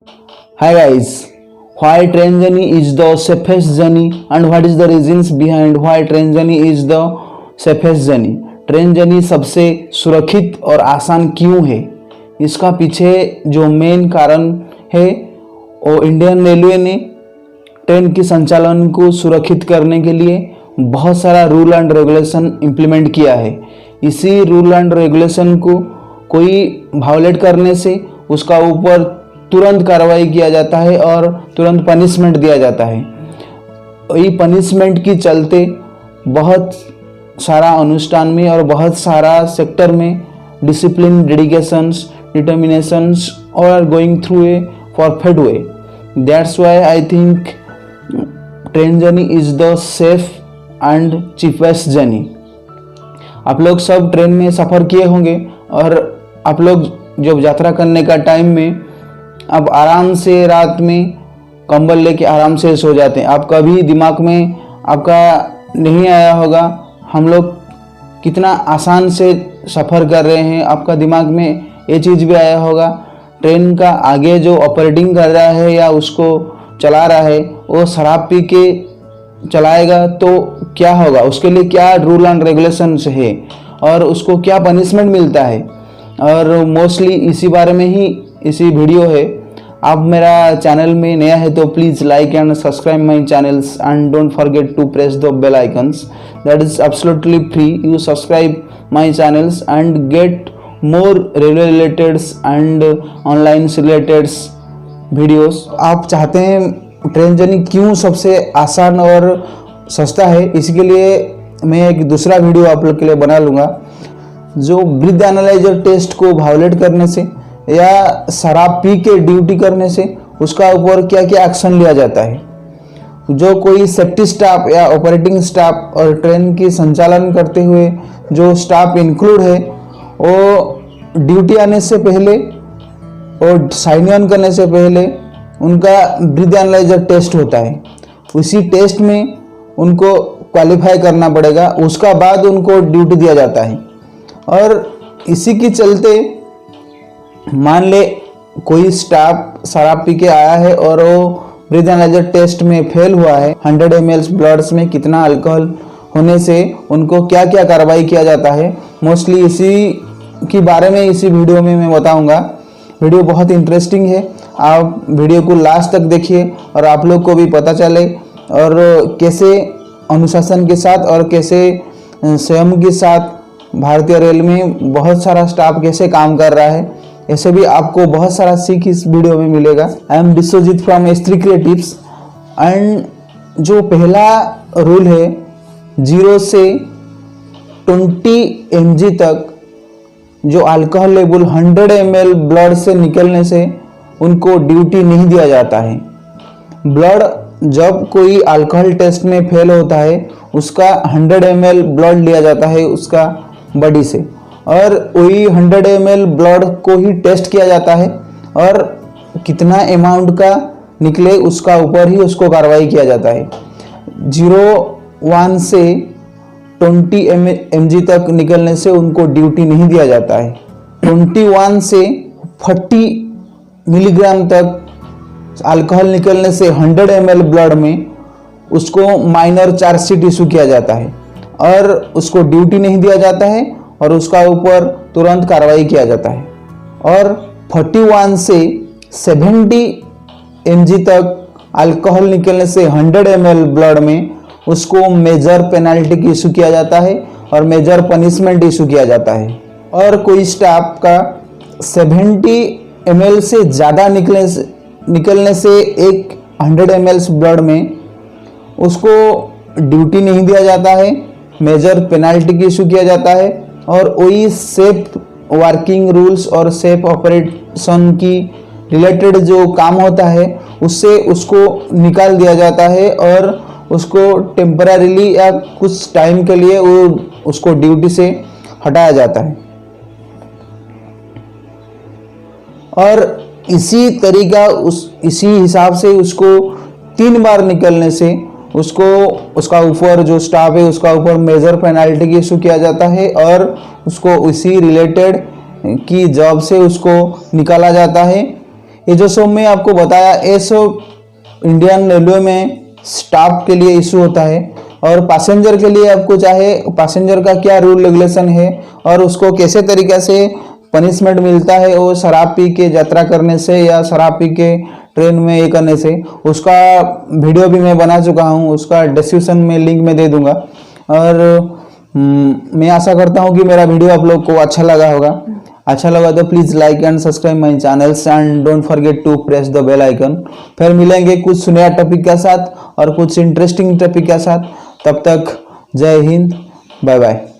Hi guys, why train journey is the safest journey and what is the reasons behind why train journey is the safest journey? Train journey सबसे सुरक्षित और आसान क्यों है? इसका पीछे जो मेन कारण है वो इंडियन रेलवे ने ट्रेन के संचालन को सुरक्षित करने के लिए बहुत सारा रूल एंड रेगुलेशन इम्प्लीमेंट किया है। इसी रूल एंड रेगुलेशन को कोई वायोलेट करने से उसका ऊपर तुरंत कार्रवाई किया जाता है और तुरंत पनिशमेंट दिया जाता है। ये पनिशमेंट के चलते बहुत सारा अनुष्ठान में और बहुत सारा सेक्टर में डिसिप्लिन, डेडिकेशंस, डिटर्मिनेशंस और going through a perfect way. That's why I think train journey is the safe and cheapest journey. आप लोग सब ट्रेन में सफ़र किए होंगे और आप लोग जब यात्रा करने का टाइम में अब आराम से रात में कंबल लेके आराम से सो जाते हैं। आप कभी दिमाग में आपका नहीं आया होगा हम लोग कितना आसान से सफ़र कर रहे हैं। आपका दिमाग में ये चीज़ भी आया होगा ट्रेन का आगे जो ऑपरेटिंग कर रहा है या उसको चला रहा है वो शराब पी के चलाएगा तो क्या होगा, उसके लिए क्या रूल एंड रेगुलेशंस है और उसको क्या पनिशमेंट मिलता है। और मोस्टली इसी बारे में ही इसी वीडियो है। आप मेरा चैनल में नया है तो please like and subscribe my channels and don't forget to press the bell icons. That is absolutely free. You subscribe my channels and get more railway related and online related videos. आप चाहते हैं train journey क्यों सबसे आसान और सस्ता है, इसके लिए मैं एक दूसरा वीडियो आप लोग के लिए बना लूँगा। जो ब्रीथ एनालाइजर टेस्ट को वायोलेट करने से या शराब पी के ड्यूटी करने से उसका ऊपर क्या क्या एक्शन लिया जाता है। जो कोई सेफ्टी स्टाफ या ऑपरेटिंग स्टाफ और ट्रेन की संचालन करते हुए जो स्टाफ इंक्लूड है वो ड्यूटी आने से पहले और साइन ऑन करने से पहले उनका ब्रीथ एनालाइजर टेस्ट होता है। उसी टेस्ट में उनको क्वालिफाई करना पड़ेगा, उसका बाद उनको ड्यूटी दिया जाता है। और इसी के चलते मान ले कोई स्टाफ शराब पी के आया है और वो ब्रीथ एनालाइजर टेस्ट में फेल हुआ है। 100 ml ब्लड्स में कितना अल्कोहल होने से उनको क्या क्या कार्रवाई किया जाता है, मोस्टली इसी के बारे में इसी वीडियो में मैं बताऊंगा। वीडियो बहुत इंटरेस्टिंग है, आप वीडियो को लास्ट तक देखिए और आप लोग को भी पता चले और कैसे अनुशासन के साथ और कैसे स्वयं के साथ भारतीय रेल में बहुत सारा स्टाफ कैसे काम कर रहा है, ऐसे भी आपको बहुत सारा सीख इस वीडियो में मिलेगा। I am Vishwajeet from S3 creatives and जो पहला रूल है 0 से 20 mg तक जो अल्कोहल लेवल 100 ml ब्लड से निकलने से उनको ड्यूटी नहीं दिया जाता है। ब्लड जब कोई अल्कोहल टेस्ट में फेल होता है उसका 100 ml ब्लड लिया जाता है उसका बॉडी से और वही 100 ml ब्लड को ही टेस्ट किया जाता है और कितना अमाउंट का निकले उसका ऊपर ही उसको कार्रवाई किया जाता है। 0-1 से 20 mg तक निकलने से उनको ड्यूटी नहीं दिया जाता है। 21 से 40 मिलीग्राम तक अल्कोहल निकलने से 100 ml ब्लड में उसको माइनर चार्जशीट इशू किया जाता है और उसको ड्यूटी नहीं दिया जाता है और उसका ऊपर तुरंत कार्रवाई किया जाता है। और 41 से 70 mg तक अल्कोहल निकलने से 100 ml ब्लड में उसको मेजर पेनल्टी इशू किया जाता है और मेजर पनिशमेंट इशू किया जाता है। और कोई स्टाफ का 70 ml से ज़्यादा निकलने से एक 100 ml ब्लड में उसको ड्यूटी नहीं दिया जाता है, मेजर पेनल्टी इशू किया जाता है और वही सेफ वर्किंग रूल्स और सेफ ऑपरेशन की रिलेटेड जो काम होता है उससे उसको निकाल दिया जाता है और उसको टेम्पररीली या कुछ टाइम के लिए वो उसको ड्यूटी से हटाया जाता है। और इसी तरीका इसी हिसाब से उसको 3 बार निकलने से उसको उसका ऊपर जो स्टाफ है उसका ऊपर मेजर पेनल्टी इशू किया जाता है और उसको इसी रिलेटेड की जॉब से उसको निकाला जाता है। ये जो सब मैं आपको बताया ये सब इंडियन रेलवे में स्टाफ के लिए इशू होता है, और पैसेंजर के लिए आपको चाहे पैसेंजर का क्या रूल रेगुलेशन है और उसको कैसे तरीके से पनिशमेंट मिलता है वो शराब पी के यात्रा करने से या शराब पी के ट्रेन में ये करने से, उसका वीडियो भी मैं बना चुका हूँ, उसका डिस्क्रिप्शन में लिंक में दे दूंगा। और मैं आशा करता हूँ कि मेरा वीडियो आप लोग को अच्छा लगा होगा। अच्छा लगा तो please like and subscribe my channels and don't forget to press the bell icon. फिर मिलेंगे कुछ नया टॉपिक के साथ और कुछ इंटरेस्टिंग टॉपिक के साथ। तब तक जय हिंद, बाय बाय।